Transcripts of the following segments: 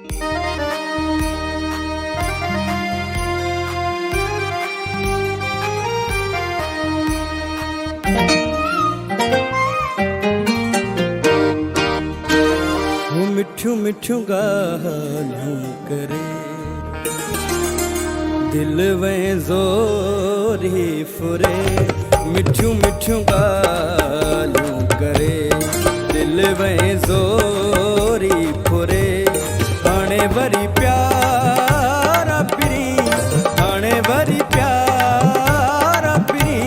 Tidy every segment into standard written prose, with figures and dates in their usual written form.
मिठू मिठू गालूं करे दिल में जोर ही फुरे। मिठू मिठू गालूं करे दिल में जोर ही फुरे। आने बरी प्यारा पिरी आने बरी प्यारा पिरी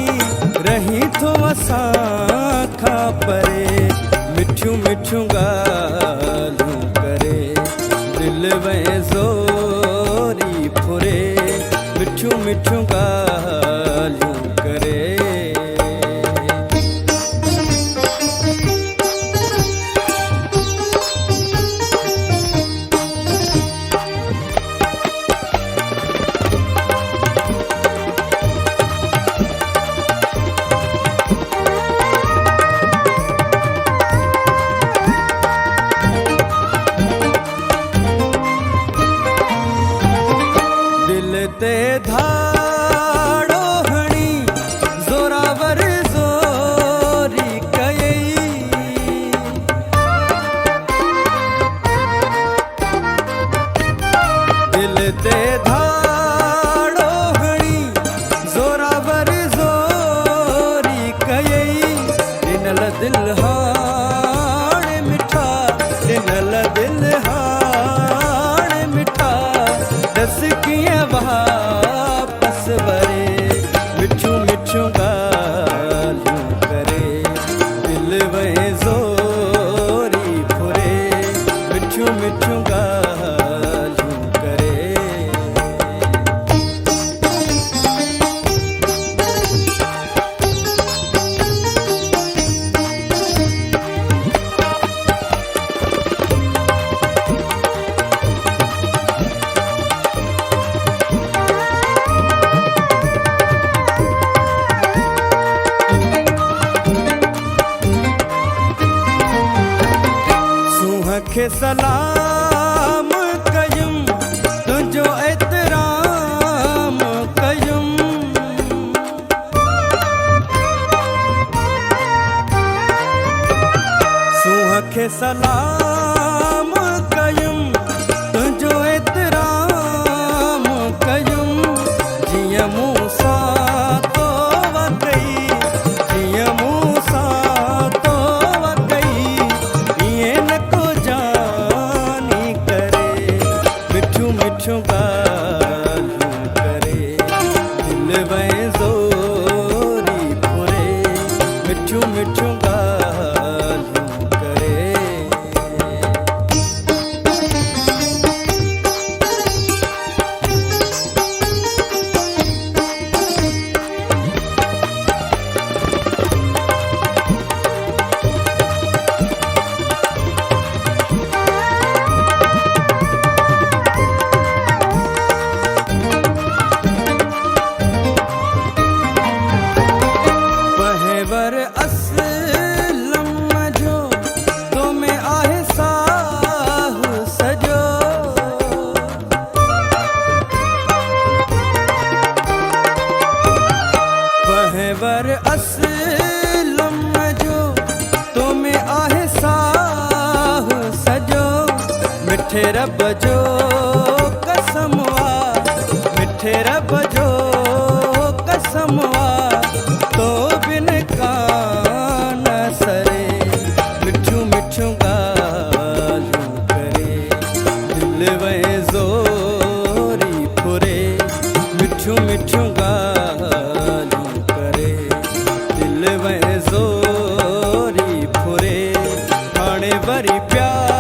रही तो असा खा परे। मिठू मिठू गालूं करे दिल में जोरी फुरे। मिठू मिठू गालूं करे। ते धाड़ो हणी जोरावर जोरी कयई। दिल ते धाड़ो हणी जोरावर जोरी कयई। दिनल दिल हाण मिठा दिनल दिल हाण मिठा दस किए वापस वरे। मिठू मिठू गालूं करे दिल में जोरी फुरे। मिठू मिठू गालूं करे। खे सलाम कयुम तुझो एतराम कयुम। सूह खे सलाम कयुम तुझो एतराम कयुम। जिया मूसा तो वकई जिया मूसा तो वकई ये न मिठू गालूं करे दिल में जोरी फुरे। मिठू मिठू गालूं करे। वर असलम जो तो में आहे साह सजो। वर असलम जो तो में आहे साह सजो। मिठे रब जो कसमवा मिठे रब जो कसमवा तो बिन कान सरे। मिठू मिठू गालूं करे दिल में जोरी फुरे। मिठू मिठू गालूं करे दिल में जोरी फुरे। आने बरी प्यार